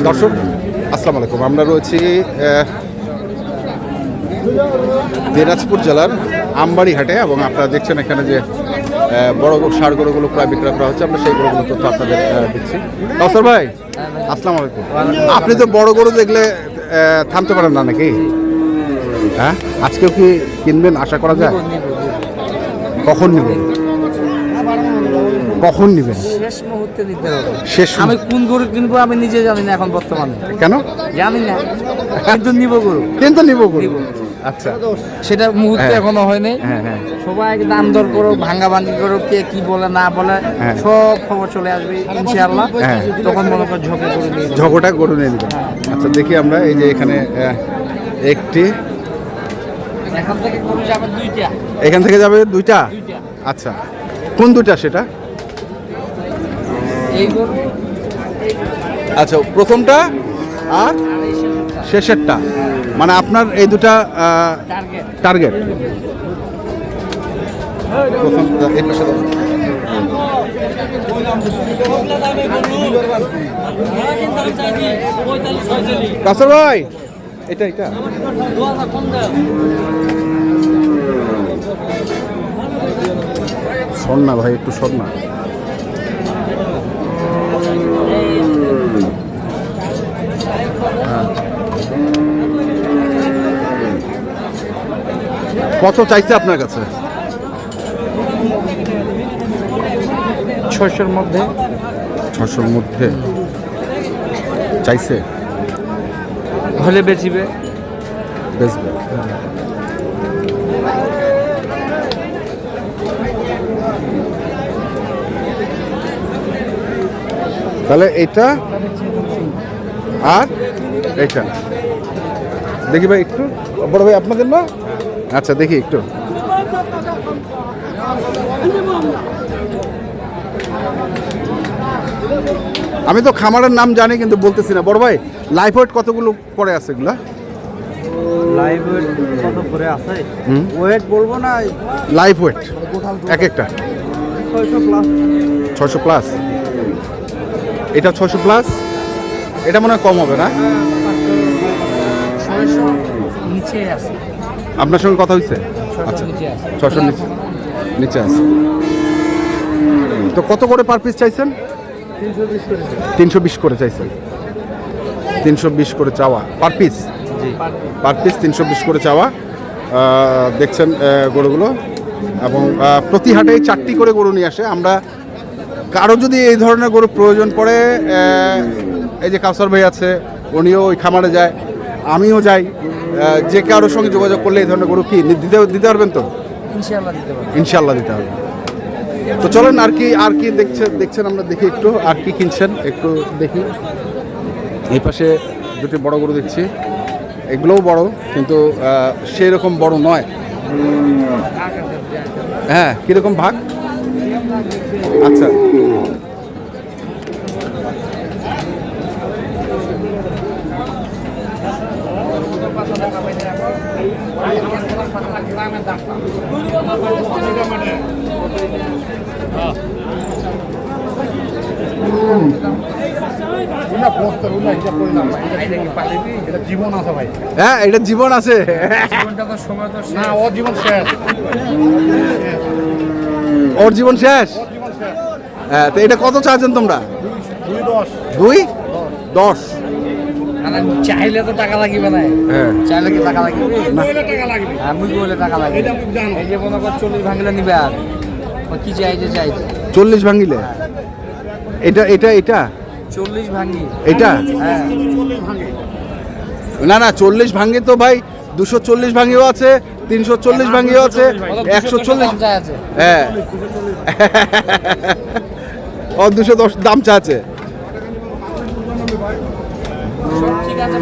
দর্শক আসসালামু আলাইকুম, আমরা রয়েছি দিনাজপুর জেলার আমবাড়ি হাটে এবং আপনারা দেখছেন এখানে যে বড় ষাঁড় গরুগুলো প্রায় বিক্রয় করা হচ্ছে। আমরা সেই গরুগুলো তথ্য আপনাদের দিচ্ছি। কাউসার ভাই আসসালামু আলাইকুম। আপনি তো বড় গরু দেখলে থামতে পারেন না নাকি? হ্যাঁ, আজকেও কি কিনবেন আশা করা যায়? কখন নেবেন? কখন নেবেন? শেষ মুহূর্তে নিতে হবে। শেষ আমি কোন গরু কিনবো আমি নিজে জানি না এখন বর্তমানে। কেন জানি না, কিন্তু নিব গরু। কিন্তু নিব গরু। আচ্ছা, সেটা মুহূর্তে এখনো হয়নি। হ্যাঁ, সবাই দাম দর করো, ভাঙ্গা ভাঙ্গি করো, কে কি বলে না বলে সব খবর চলে আসবে ইনশাআল্লাহ। তখন মনে করো ঝগড়া গরু নিয়ে নেবেন। আচ্ছা, দেখি আমরা এই যে এখানে একটি, এখান থেকে গরু যাবে দুইটা। এখান থেকে যাবে দুইটা। আচ্ছা, কোন দুইটা সেটা? এই গরু, আচ্ছা, প্রথমটা আর শেষেরটা, মানে আপনার এই দুটা টার্গেট। প্রথম এই পাশে দাও। কাসর ভাই, এটা শোন না ভাই, একটু শোন না। কত চাইছে আপনার কাছে? 600-র মধ্যে। 600-র মধ্যে চাইছে? হলে বেচবে। তাহলে এটা আর এটা দেখি ভাই, একটু বড় ভাই আপনাদের না? আচ্ছা, দেখি একটু। আমি তো খামারের নাম জানি কিন্তু বলতেছি না। বড় ভাই, লাইফ ওয়েট কতগুলো করে আছে এগুলা? লাইভ ওয়েট কত করে আছে? ওয়েট বলবো না, লাইফ ওয়েট এক একটা 600 প্লাস। এটা 600 প্লাস, এটা মনে হয় কম হবে না? 600 নিচে আছে। আপনার সঙ্গে কথা হয়েছে? আচ্ছা, 600 নিচে আছে। তো কত করে পার পিস চাইছেন? 320 করে চাইছেন। 320 করে চাওয়া পার পিস। পার পিস 320 করে চাওয়া। দেখছেন গরুগুলো, এবং প্রতি হাটেই 4টি করে গরু নিয়ে আসে। আমরা কারো যদি এই ধরনের গরু প্রয়োজন পড়ে, এই যে কাউসার ভাই আছে, উনিও ওই খামারে যায়, আমিও যাই, যে কারোর সঙ্গে যোগাযোগ করলে এই ধরনের গরু কি দিতে পারবেন তো? ইনশাল্লাহ দিতে হবে। তো চলেন, আর কি দেখছেন আমরা দেখি একটু, আর কি কিনছেন একটু দেখি। এই পাশে দুটি বড় গরু দেখছি, এগুলোও বড় কিন্তু সেই রকম বড় নয়। হ্যাঁ, কিরকম ভাগ? আচ্ছা, হ্যাঁ, এটা জীবন আছে। ওর জীবন শেষ। হ্যাঁ, তো এটা কত চাচ্ছেন তোমরা? 210। চাইলে তো টাকা লাগবে না। চাইলে কি টাকা লাগবে? আমি বলে টাকা লাগবে। এই যে মনে কর 40 ভাঙিলে নিবে, আর কি চাইছে 40 ভাঙিলে। এটা 40 ভাঙি এটা? হ্যাঁ, না 40 ভাঙি তো ভাই, 240 ভাঙিও আছে, 340 ভাঙিও আছে, 140 আছে। হ্যাঁ, ও 210 দাম চাচ্ছে। ঠিক আছে,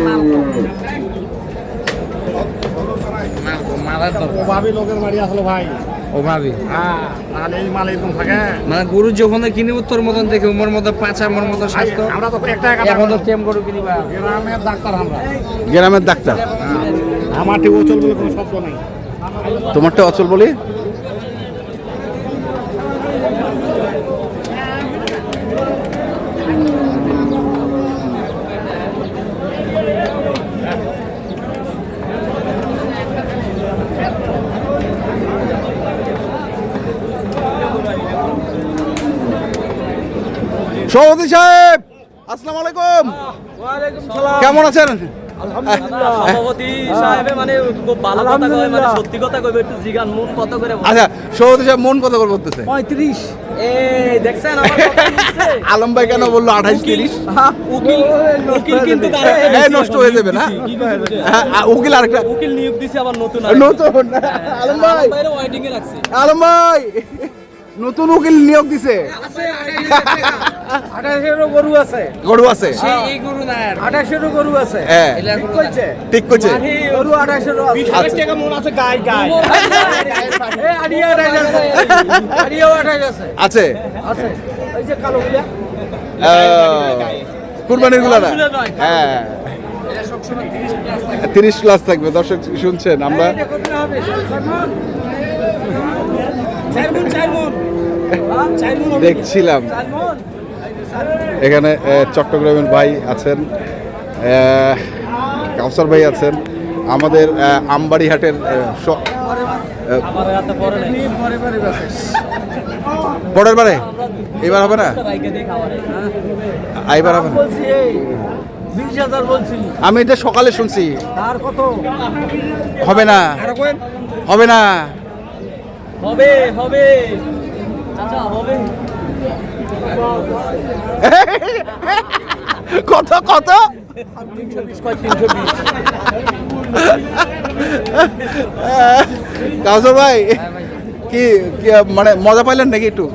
মানে গরু যখন কিনিব তোর মতন দেখে, উমর মতো পাঁচা, আমার মতো স্বাস্থ্য। আমরা তো একটা কেম গরু কিনিবা। গ্রামের ডাক্তার। আমারটি অচল বলে কোনো শব্দ নেই। তোমারটা অচল বলি? সভাপতি সাহেব আসসালামু আলাইকুম, কেমন আছেন? সভাপতি সাহেবে মানে খুব ভালো কথা কয়, মানে সত্যি কথা কইবে, একটু জিগান মন কত করে বলে। আচ্ছা, সভাপতি সাহেব মন কত করে বলতেছে? 35। এই দেখছেন আমার কথা বলছে? আলম ভাই কেন বললো 28-30? উকিল উকিল কিন্তু নষ্ট হয়ে যাবে না? উকিল আরেকটা উকিল নিয়োগ দিছে আবার নতুন নতুন আলম ভাই, বাইরে ওয়েটিং এ রাখছে। আলম ভাই নতুন উকিল নিয়োগ দিছে। 28 গরু আছে, গরু আছে, সেই এই গরু না আর 28 গরু আছে। হ্যাঁ এলা গরু কইছে ঠিক করছে। গরু 28 আছে। 20,000 টাকা মন আছে গাই গাই। এই আড়িয়া 28 আছে। আড়িয়া 28 আছে। আছে আছে এই যে কালো গুলা কুরবানির গুলা না? হ্যাঁ 30 প্লাস থাকবে। দর্শক শুনছেন, আমরা এটা কত হবে? 4 মণ। দেখছিলাম এখানে চট্টগ্রামের ভাই আছেন, কাউসার ভাই আছেন, আমাদের আমবাড়ি হাটের আমার হাতে পরে নাই। পরের বারে এবার হবে না, বাইকে দিয়ে খাওয়ারে। এইবার হবে না। বলছি এই 20,000 বলছি। আমি এটা সকালে শুনছি, আর কত? হবে না, হবে না। হবে হবে চাচা হবে। কত কত? 320 কয় 320। কাউসার ভাই কি কি মানে মজা পাইলেন নাকি একটু?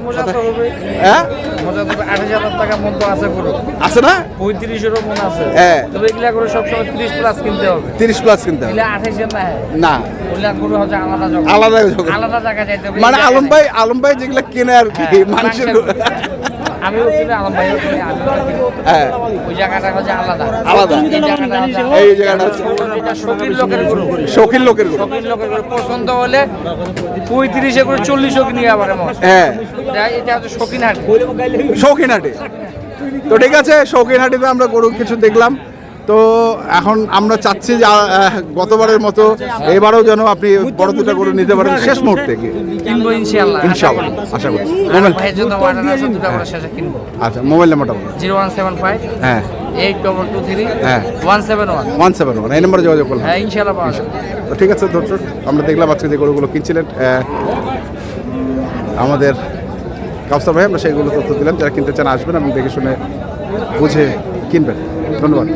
হ্যাঁ মজা তবে 28,000 টাকার মধ্যে আছে গরু, আছে না? 35 মন আছে। হ্যাঁ তবে এগুলা গরু সবসময় 30 প্লাস কিনতে হবে, 30 প্লাস কিনতে হবে। এগুলা 28 না হয় না ওগুলা গরু হচ্ছে আলাদা জগৎ, আলাদা জগৎ। আলাদা জায়গা যাইতে হবে। মানে এই জায়গায় আলম ভাই যেগুলো কেনে আর কি হ্যাঁ, মানুষের আমিও কিনি, আলম ভাইও কিনি, আমিও কিনি। হ্যাঁ ওই জায়গাটা হচ্ছে আলাদা, আলাদা। এই জায়গাটা হচ্ছে এই জায়গাটা হচ্ছে এটা শৌখিন লোকের গরু, শৌখিন লোকের গরু। শৌখিন লোকের গরু পছন্দ হলে 35 করে 40 কিনি আবার এমন। হ্যাঁ এটা হচ্ছে শৌখিন হাট। শৌখিন হাটে। তো ঠিক আছে, শৌখিন হাটিতে আমরা গরু কিছু দেখলাম। তো এখন আমরা চাচ্ছি যে গতবারের মতো এবারও যেন আপনি বড় দুটো গরু নিতে পারেন শেষ মুহূর্তে গিয়ে। কিনবো ইনশাআল্লাহ, ইনশাআল্লাহ আশা করি। আমার ভাইয়ের জন্য অর্ডার আছে, দুটো করে শেষে কিনবো। আচ্ছা, মোবাইল নাম্বারটা বলুন। 0175 হ্যাঁ 8223 হ্যাঁ 171। 171, এই নম্বরে যোগাযোগ করলাম। হ্যাঁ ইনশাআল্লাহ পাওয়া যাবে। তো ঠিক আছে দর্শক, আমরা দেখলাম আজকে যে গরুগুলো কিনছিলেন আমাদের কাউসার ভাই, আমরা সেইগুলো তথ্য দিলাম। যারা কিনতে চান আসবেন এবং দেখে শুনে বুঝে কিনবেন। ধন্যবাদ।